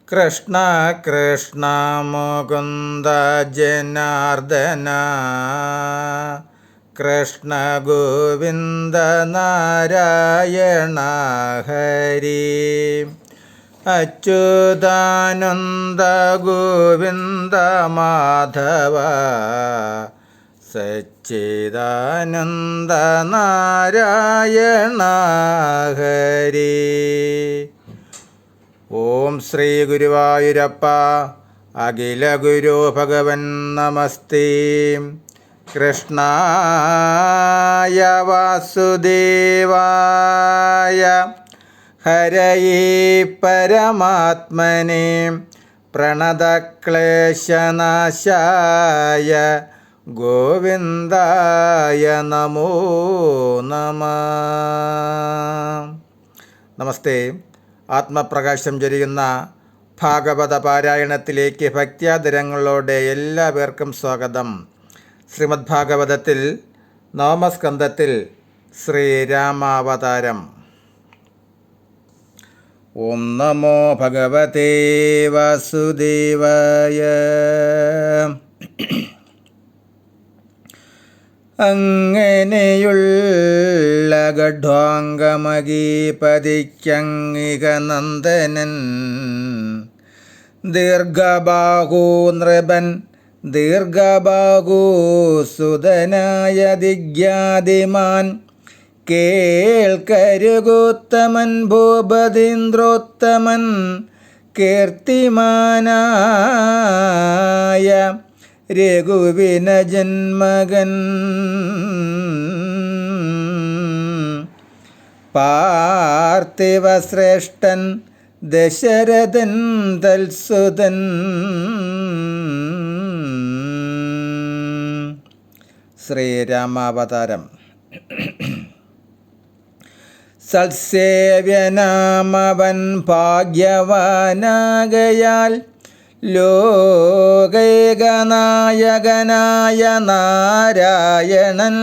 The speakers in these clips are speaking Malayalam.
കൃഷ്ണ കൃഷ്ണ മുകുന്ദ ജനാർദ്ദന കൃഷ്ണ ഗോവിന്ദ നാരായണ ഹരി അച്യുതാനന്ദ ഗോവിന്ദ മാധവ സച്ചിദാനന്ദ നാരായണ ഹരി. ഓം ശ്രീ ഗുരുവായൂരപ്പ അഖില ഗുരു ഭഗവൻ നമസ്തേ. കൃഷ്ണായ വാസുദേവായ ഹരയേ പരമാത്മനെ പ്രണതക്ലേശനാശായ ഗോവിന്ദായ നമോ നമഃ. നമസ്തേ. ആത്മപ്രകാശം ചൊരിയുന്ന ഭാഗവത പാരായണത്തിലേക്ക് ഭക്ത്യാദരങ്ങളോടെ എല്ലാവർക്കും സ്വാഗതം. ശ്രീമദ് ഭാഗവതത്തിൽ നവമസ്കന്ധത്തിൽ ശ്രീരാമാവതാരം. ഓം നമോ ഭഗവതേ വാസുദേവായ. അങ്ങനെയുള്ള ഗഡ്വാംഗമകീപതിക്കങ്ങിക നന്ദനൻ ദീർഘബാഹൂ നൃപൻ ദീർഘബാഹൂ സുതനായ ദിഗ്യാദിമാൻ കേൾക്കരുഗോത്തമൻ ഭൂപതീന്ദ്രോത്തമൻ കീർത്തിമാനായ രഘുവിന ജന്മകൻ പാർത്ഥിവശ്രേഷ്ഠൻ ദശരഥൻ തൽസുതൻ ശ്രീരാമാവതാരം. സത്സേവ്യനാമവൻ ഭാഗ്യവാനാകയാൽ ലോകൈകനായകനായ നാരായണൻ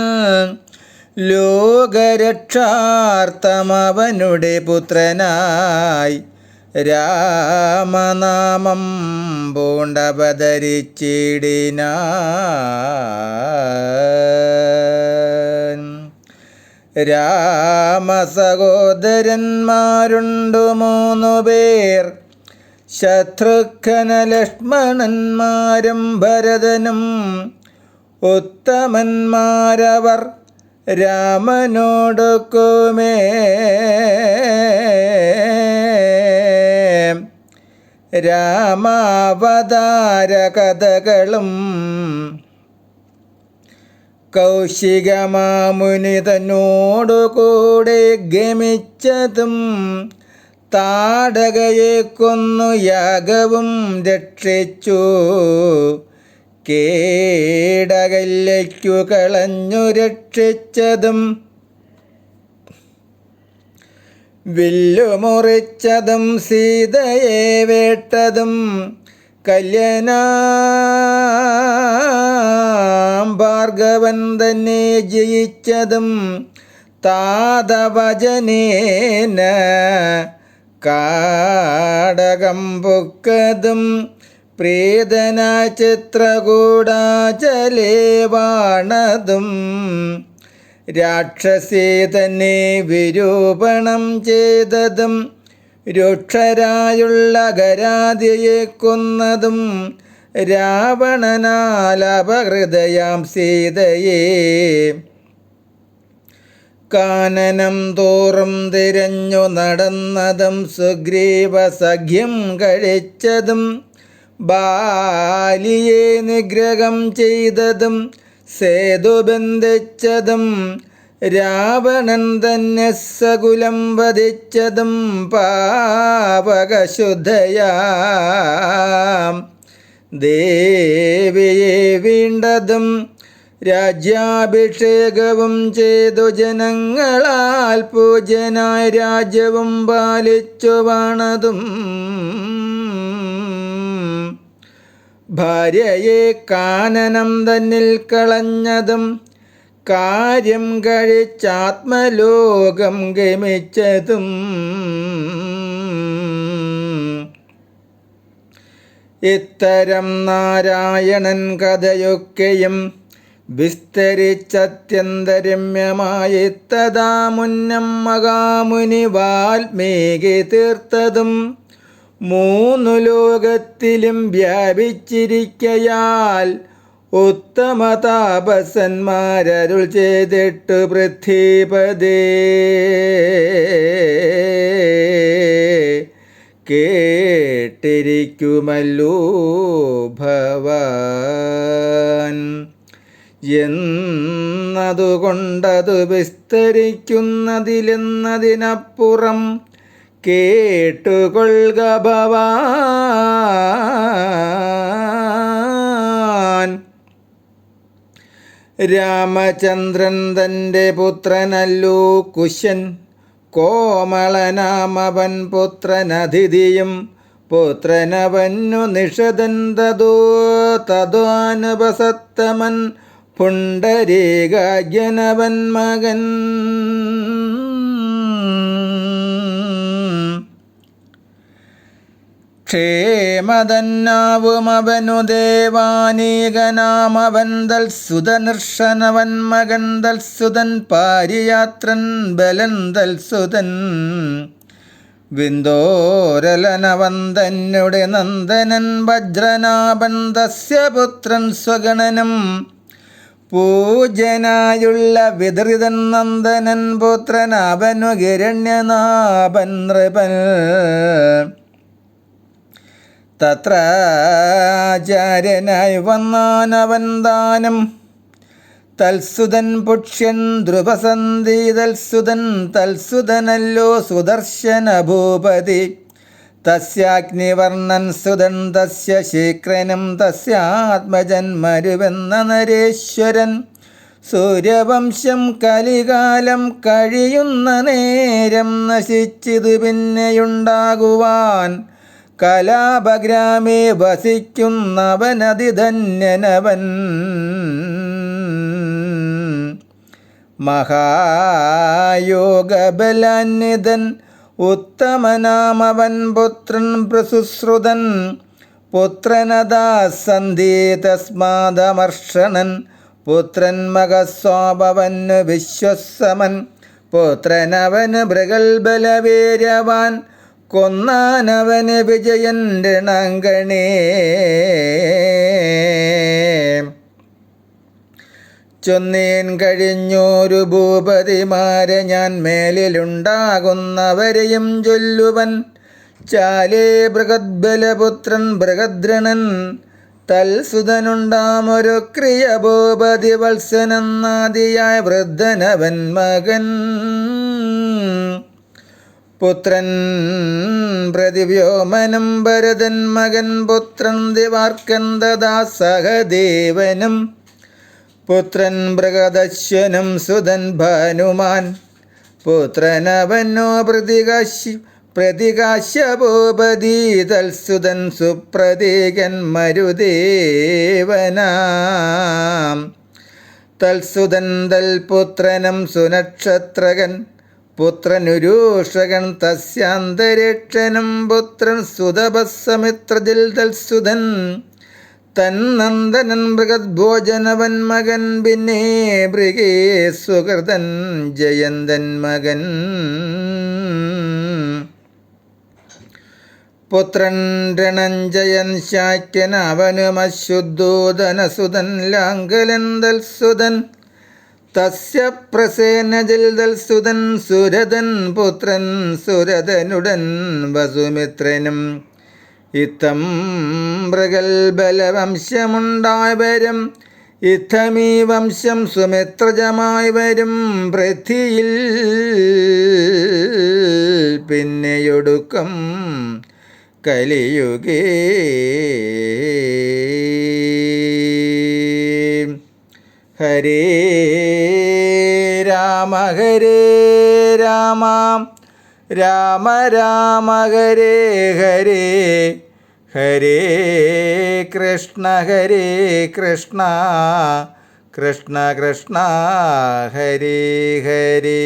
ലോകരക്ഷാർത്ഥമവനുടെ പുത്രനായി രാമനാമം പൂണ്ടവതരിച്ചിടിനാൻ. രാമസഹോദരന്മാരുണ്ടു 3 പേർ, ശത്രുഘ്ന ലക്ഷ്മണന്മാരും ഭരതനും ഉത്തമന്മാരവർ രാമനോടൊക്കുമേ. രാമാവതാര കഥകളും കൗശികമാമുനി തന്നോടുകൂടെ ഗമിച്ചതും താടകയെ കൊന്നു യാഗവും രക്ഷിച്ചു കേടകല്യയ്ക്കു കളഞ്ഞു രക്ഷിച്ചതും വില്ലുമുറിച്ചതും സീതയെ വേട്ടതും കല്യനാം ഭാർഗവൻ തന്നെ ജയിച്ചതും താതവചനേന കാടകം പൊക്കതും പ്രീതന ചിത്രകൂടാചലേ വാണതും രാക്ഷസേ തന്നെ വിരൂപണം ചെയ്തതും രുക്ഷരായുള്ള ഗരാതിയെ കൊന്നതും രാവണനാൽ അപഹൃതയാം സീതയെ കാനനം തോറും തിരഞ്ഞു നടന്നതും സുഗ്രീവ സഖ്യം കഴിച്ചതും ബാലിയെ നിഗ്രഹം ചെയ്തതും സേതു ബന്ധിച്ചതും രാവണൻ തന്നെ സകുലം വധിച്ചതും പാവകശുദ്ധയാം ദേവിയെ വീണ്ടതും രാജ്യാഭിഷേകവും ചെയ്തു ജനങ്ങളാൽ പൂജനായി രാജ്യവും പാലിച്ചു വാണതും ഭാര്യയെ കാനനം തന്നിൽ കളഞ്ഞതും കാര്യം കഴിച്ചാത്മലോകം ഗമിച്ചതും ഇത്തരം നാരായണൻ കഥയൊക്കെയും വിസ്തരിച്ചത്യന്തരമ്യമായി തഥാ മുന്നം മഹാമുനി വാൽമീകി തീർത്തതും 3 ലോകത്തിലും വ്യാപിച്ചിരിക്കയാൽ ഉത്തമ താപസന്മാരരുൾ ചെയ്തിട്ടു പൃഥ്വിപതേ കേട്ടിരിക്കുമല്ലോ ഭവാൻ എന്നതുകൊണ്ടതു വിസ്തരിക്കുന്നതിലെന്നതിനപ്പുറം കേട്ടുകൊള്ളുക ഭവാൻ. രാമചന്ദ്രൻ തൻ്റെ പുത്രനല്ലോ കുശൻ, കോമളനാമവൻ പുത്രനതിഥിയും, പുത്രനവന്നു നിഷദൻ തദോനുപസത്തമൻ പുണ്ടരീകാജ്ഞനവൻ മകൻ. ക്ഷേമതന്നാവുമവനു ദേവാനീകനാമവൻ തൽസുതനിർഷനവൻ മകൻ തൽസുതൻ പാരിയാത്രൻ ബലൻ തൽസുതൻ വിന്ദോരലനവൻ തന്നുടെ നന്ദനൻ വജ്രനാഭൻ തസ്യ പുത്രൻ സ്വഗണനം പൂജനായുള്ള വിതൃതൻ നന്ദനൻ പുത്രനാഭനു ഹിരണ്യനാഭൻ നൃപൻ. തത്രാചാര്യനായി വന്നാനവൻ ദാനം തൽസുതൻ പുക്ഷ്യൻ ധ്രുവസന്ധി തൽസുതൻ തൽസുതനല്ലോ സുദർശന ഭൂപതി. തസ്യാഗ്നിവർണ്ണൻ സുതൻ തസ്യ ശീക്രനും തസ്യാത്മജൻ മരുവെന്ന നരേശ്വരൻ. സൂര്യവംശം കലികാലം കഴിയുന്ന നേരം നശിച്ചിതു പിന്നെയുണ്ടാകുവാൻ കലാപഗ്രാമേ വസിക്കുന്നവനതിധന്യനവൻ. മഹായോഗബലാന്വിതൻ ഉത്തമനാമവൻ പുത്രൻ പ്രസുശ്രുതൻ. പുത്രനതാ സന്ധി തസ്മാദമർഷണൻ പുത്രൻ മകസ്വാഭവന് വിശ്വസമൻ. പുത്രനവന് മൃഗൽബലവീര്യവാൻ കൊന്നാനവന് വിജയൻ രണാങ്കണേ. ചൊന്നേൻ കഴിഞ്ഞോരു ഭൂപതിമാരെ ഞാൻ മേലിലുണ്ടാകുന്നവരെയും ചൊല്ലുവൻ. ചാലേ ബൃഹദ്ബലപുത്രൻ ബൃഹദ്രണൻ തൽസുതനുണ്ടാമൊരു ക്രിയ ഭൂപതി വത്സനെന്നാദിയായ വൃദ്ധനവൻ മകൻ. പുത്രൻ പ്രതിവ്യോമനം ഭരതൻ മകൻ പുത്രൻ ദിവാർക്കൻ തഥാ സഹദേവനും. പുത്രൻ ബൃഹദശ്വനും സുതൻ ഭാനുമാൻ. പുത്രനവനോ പ്രതികാശ്യഭൂപതി തൽസുതൻ സുപ്രതീകൻ മരുദേവനാം. തൽസുതൻ തൽപുത്രനം സുനക്ഷത്രകൻ പുത്രനുരൂഷകൻ തസ്യാന്തരീക്ഷനും. പുത്രൻ സുതപസമിത്രജിൽ തൽസുതൻ തന്നന്ദനൻ മൃഗദ്ഭോജനവൻ മകൻ. പിന്നെ മൃഗേ സുഹൃതൻ ജയന്തൻ മകൻ. പുത്രൻ രണഞ്ജയൻ ശാക്യൻ അവനുമശുദ്ധൂതനസുതൻ ലാംഗലൻ തൽസുതൻ. തസ്യ പ്രസേനജിൽ തൽസുതൻ സുരതൻ പുത്രൻ സുരതനുടൻ വസുമിത്രനും. ഇത്തം മൃഗൽബലവംശമുണ്ടായി വരും. ഇത്തമീ വംശം സുമിത്രജമായി വരും. പൃഥ്വിയിൽ പിന്നെയൊടുക്കം കലിയുഗേ. ഹരേ രാമ ഹരേ രാമ രാമ രാമ ഹരേ ഹരേ. ഹരേ കൃഷ്ണ കൃഷ്ണ കൃഷ്ണ ഹരേ ഹരേ.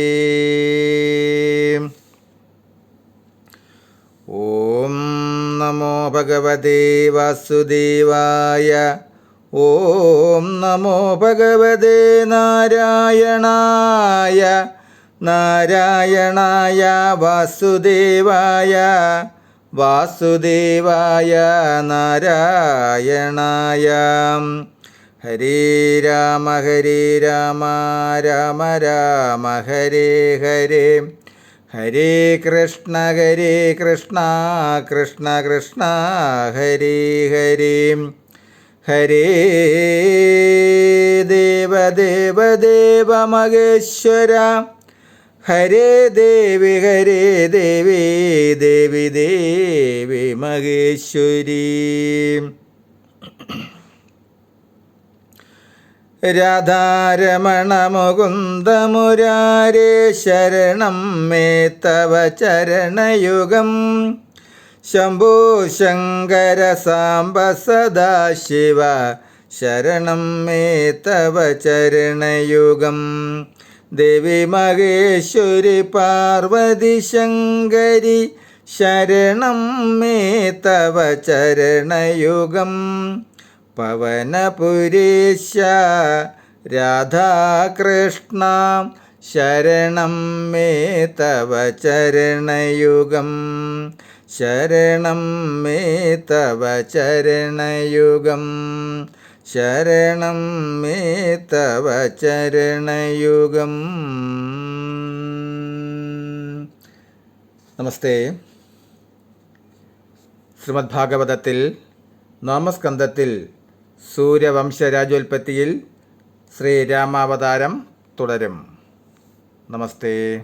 ഓം നമോ ഭഗവതേ വാസുദേവായ. ഓം നമോ ഭഗവതേ നാരായണായ. നാരായണായ വാസുദേവായ. വാസുദേവായ നാരായണായ. ഹരേ രാമ രാമ രാമ ഹരേ ഹരേ. ഹരേ കൃഷ്ണ കൃഷ്ണ കൃഷ്ണ ഹരേ ഹരേ. ഹരേ ദേവ മഹേശ്വര. ഹരേ ദേവി ദേവി മഹേശ്വരി. രാധാരമണ മുകുന്ദ മുരാരേ ശരണം മേ തവ ചരണയുഗം. ശംഭോ ശങ്കര സാംബ സദാശിവ ശരണം മേ തവ ചരണയുഗം. ദേവി മഹേശ്വരി പാർവതി ശങ്കരി ശരണം മേ തവ ചരണയുഗം. പവനപുരീശ രാധാകൃഷ്ണ ശരണം മേ തവ ചരണയുഗം. ശരണം മേ തവ ചരണയുഗം. ശരണം മേ തവ ചരണയുഗം. നമസ്തേ. ശ്രീമദ് ഭാഗവതത്തിൽ നാമസ്കന്ധത്തിൽ സൂര്യവംശരാജോൽപ്പത്തിയിൽ ശ്രീരാമാവതാരം തുടരും. നമസ്തേ.